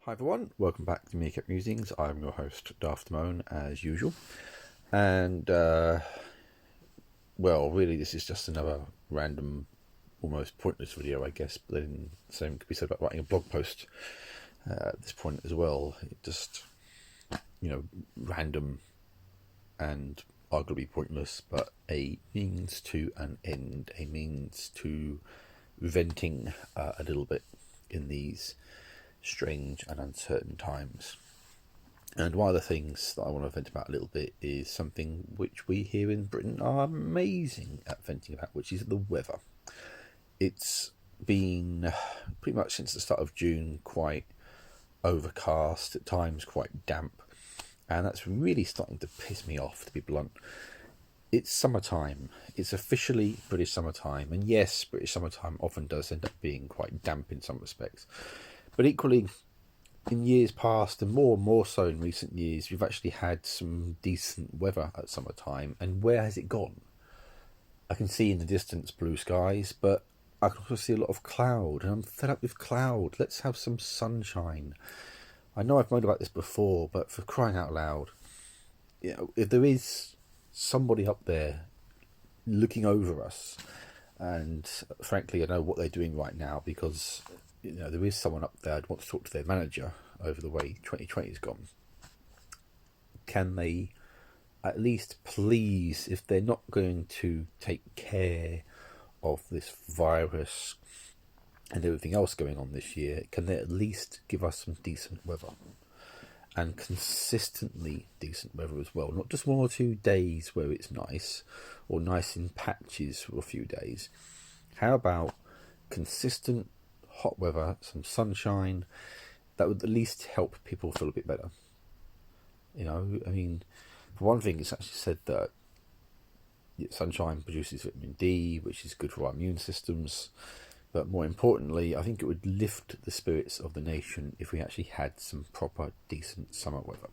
Hi everyone, welcome back to Meerkat Musings. I'm your host, Daft Moan, as usual. And, well, really, this is just another random, almost pointless video, I guess. But then the same could be said about writing a blog post at this point as well. It just, random and arguably pointless, but a means to an end, a means to venting a little bit in these strange and uncertain times. And one of the things that I want to vent about a little bit is something which we here in Britain are amazing at venting about, which is the weather. It's been pretty much since the start of June quite overcast, at times quite damp, and that's really starting to piss me off, to be blunt. It's summertime. It's officially British summertime, and yes, British summertime often does end up being quite damp in some respects. But equally, in years past, and more so in recent years, we've actually had some decent weather at summertime. And where has it gone? I can see in the distance blue skies, but I can also see a lot of cloud, and I'm fed up with cloud. Let's have some sunshine. I know I've moaned about this before, but for crying out loud, if there is somebody up there looking over us, and frankly, I know what they're doing right now because there is someone up there I'd want to talk to their manager over the way 2020 has gone. Can they at least please, if they're not going to take care of this virus and everything else going on this year, can they at least give us some decent weather? And consistently decent weather as well. Not just 1 or 2 days where it's nice, or nice in patches for a few days. How about consistent hot weather, some sunshine? That would at least help people feel a bit better. For one thing, it's actually said that sunshine produces vitamin D, which is good for our immune systems. But more importantly, I think it would lift the spirits of the nation if we actually had some proper, decent summer weather.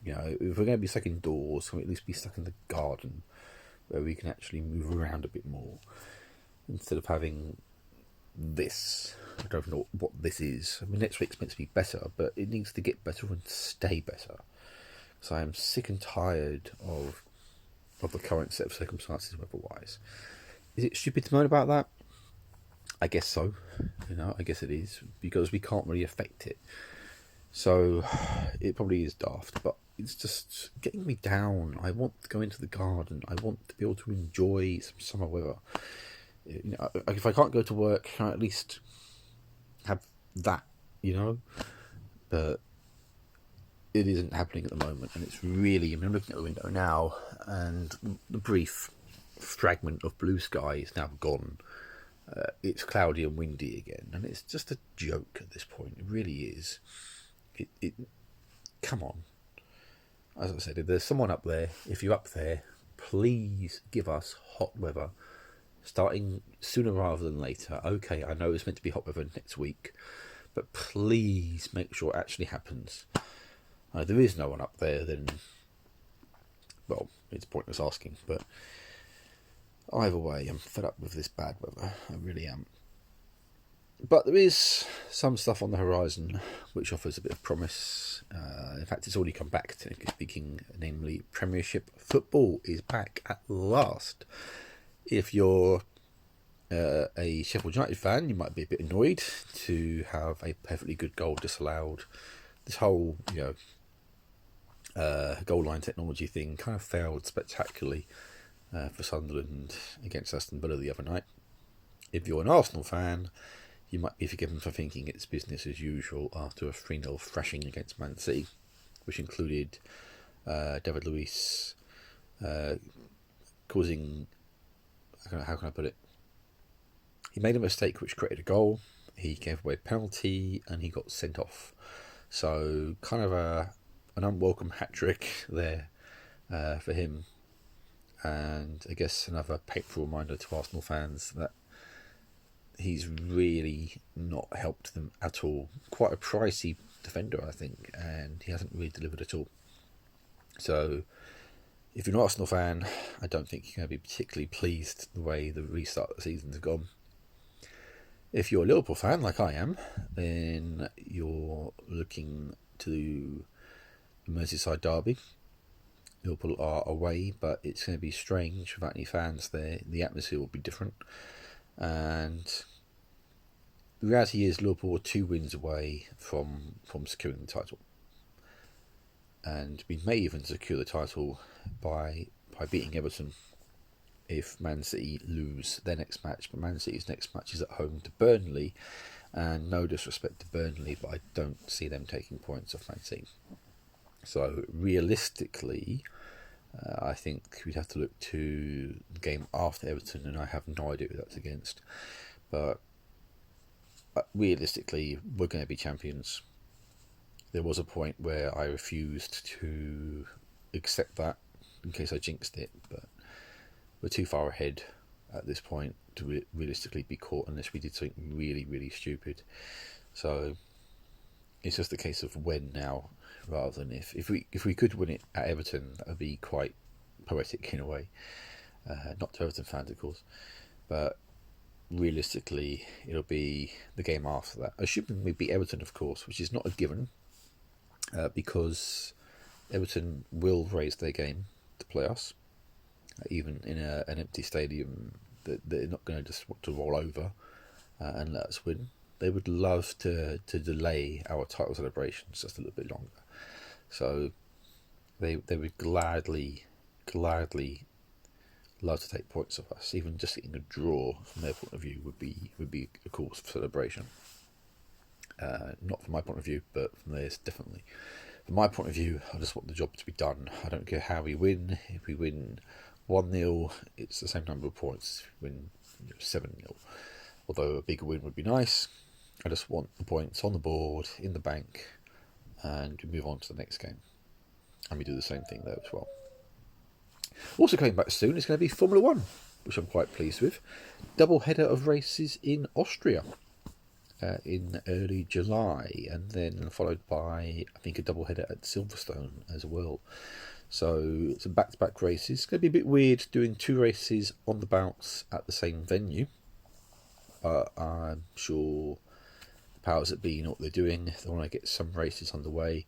If we're going to be stuck indoors, can we at least be stuck in the garden where we can actually move around a bit more instead of having this? I don't know what this is. Next week's meant to be better, but it needs to get better and stay better. So I am sick and tired of the current set of circumstances weather-wise. Is it stupid to moan about that? I guess so. I guess it is, because we can't really affect it. So it probably is daft, but it's just getting me down. I want to go into the garden. I want to be able to enjoy some summer weather. If I can't go to work, can I at least have that, But it isn't happening at the moment, and it's really, I'm looking at the window now, and the brief fragment of blue sky is now gone. It's cloudy and windy again, and it's just a joke at this point. It really is. Come on. As I said, if there's someone up there, if you're up there, please give us hot weather, starting sooner rather than later. Okay, I know it's meant to be hot weather next week, but please make sure it actually happens. If there is no one up there, then, well, it's pointless asking, but either way, I'm fed up with this bad weather. I really am. But there is some stuff on the horizon which offers a bit of promise. In fact, it's already come back, technically speaking, namely Premiership football is back at last. If you're a Sheffield United fan, you might be a bit annoyed to have a perfectly good goal disallowed. This whole, goal line technology thing kind of failed spectacularly for Sunderland against Aston Villa the other night. If you're an Arsenal fan, you might be forgiven for thinking it's business as usual after a 3-0 thrashing against Man City, which included David Luiz causing, how can I put it? He made a mistake which created a goal, he gave away a penalty, and he got sent off. So kind of an unwelcome hat-trick there for him. And I guess another painful reminder to Arsenal fans that he's really not helped them at all. Quite a pricey defender, I think, and he hasn't really delivered at all. So if you're an Arsenal fan, I don't think you're going to be particularly pleased the way the restart of the season's gone. If you're a Liverpool fan, like I am, then you're we're looking to the Merseyside derby. Liverpool are away, but it's going to be strange without any fans there. The atmosphere will be different. And the reality is Liverpool are 2 wins away from securing the title. And we may even secure the title by beating Everton if Man City lose their next match. But Man City's next match is at home to Burnley, and no disrespect to Burnley, but I don't see them taking points off Man City. So realistically, I think we'd have to look to the game after Everton, and I have no idea who that's against. But realistically, we're going to be champions. There was a point where I refused to accept that in case I jinxed it, but we're too far ahead at this point to realistically be caught unless we did something really, really stupid. So it's just a case of when now, rather than if. If we could win it at Everton, that would be quite poetic in a way. Not to Everton fans, of course, but realistically, it'll be the game after that. Assuming we beat Everton, of course, which is not a given, because Everton will raise their game to play us, even in an empty stadium. They're not going to just want to roll over and let us win. They would love to delay our title celebrations just a little bit longer. So they would gladly love to take points off us. Even just getting a draw from their point of view would be a cause for celebration. Not from my point of view, but from theirs definitely. From my point of view, I just want the job to be done. I don't care how we win. If we win 1-0, it's the same number of points. If we win 7-0, although a bigger win would be nice. I just want the points on the board, in the bank, and we move on to the next game. And we do the same thing there as well. Also coming back soon is going to be Formula 1, which I'm quite pleased with. Double header of races in Austria in early July, and then followed by, I think, a double header at Silverstone as well. So some back-to-back races. It's going to be a bit weird doing 2 races on the bounce at the same venue. I'm sure the powers that be know what they're doing. They want to get some races underway.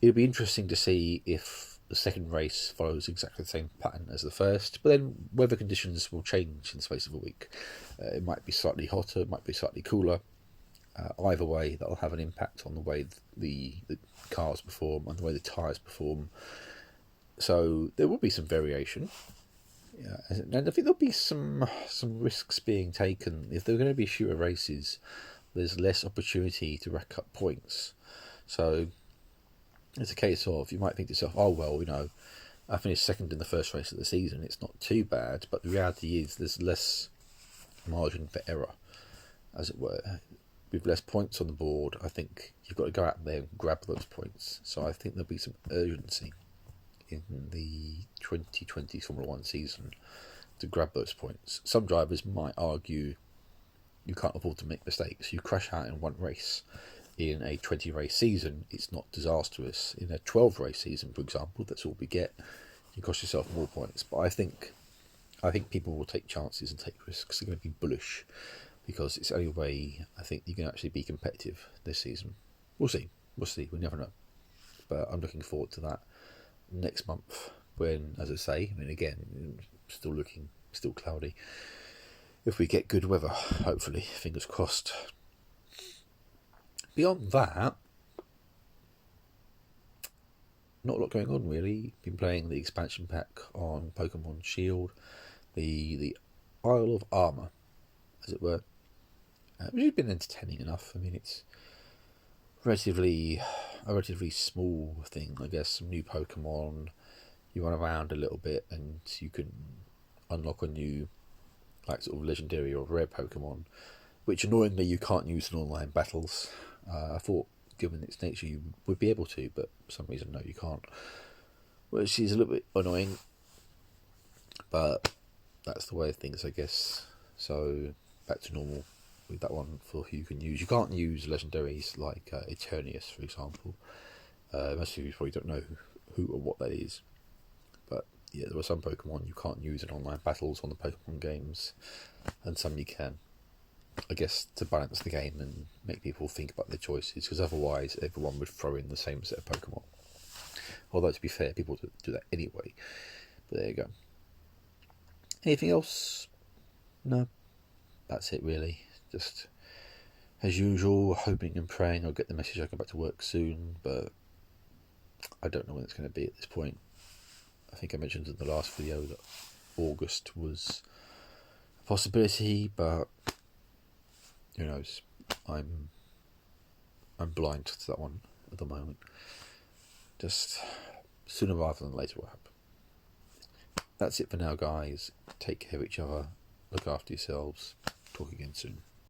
It'll be interesting to see if the second race follows exactly the same pattern as the first, but then weather conditions will change in the space of a week. It might be slightly hotter, it might be slightly cooler. Either way, that'll have an impact on the way the cars perform and the way the tyres perform. So there will be some variation. And I think there'll be some risks being taken. If there are going to be shorter races, there's less opportunity to rack up points. So it's a case of, you might think to yourself, oh well, I finished second in the first race of the season, it's not too bad. But the reality is there's less margin for error, as it were. With less points on the board, I think you've got to go out there and grab those points. So I think there'll be some urgency in the 2020 Formula 1 season to grab those points. Some drivers might argue you can't afford to make mistakes. You crash out in one race in a 20 race season, it's not disastrous. In a 12 race season, for example, that's all we get, you cost yourself more points. But I think people will take chances and take risks. They're going to be bullish, because it's the only way I think you can actually be competitive this season. We'll see. We never know. But I'm looking forward to that next month when, as I say, again, still cloudy. If we get good weather, hopefully, fingers crossed. Beyond that, not a lot going on really. Been playing the expansion pack on Pokemon Shield, the Isle of Armor, as it were, which has been entertaining enough. It's a relatively small thing, I guess. Some new Pokemon, you run around a little bit, and you can unlock a new, sort of legendary or rare Pokemon, which annoyingly you can't use in online battles. I thought, given its nature, you would be able to, but for some reason, no, you can't. Which is a little bit annoying, but that's the way of things, I guess. So, back to normal with that one for who you can use. You can't use legendaries like Eternius, for example. Most of you probably don't know who or what that is. But yeah, there are some Pokemon you can't use in online battles on the Pokemon games, and some you can. I guess to balance the game and make people think about their choices, because otherwise everyone would throw in the same set of Pokemon. Although, to be fair, people do that anyway. But there you go. Anything else? No. That's it, really. Just, as usual, hoping and praying I'll get the message I go back to work soon, but I don't know when it's going to be at this point. I think I mentioned in the last video that August was a possibility, but who knows? I'm blind to that one at the moment. Just sooner rather than later will happen. That's it for now, guys. Take care of each other. Look after yourselves. Talk again soon.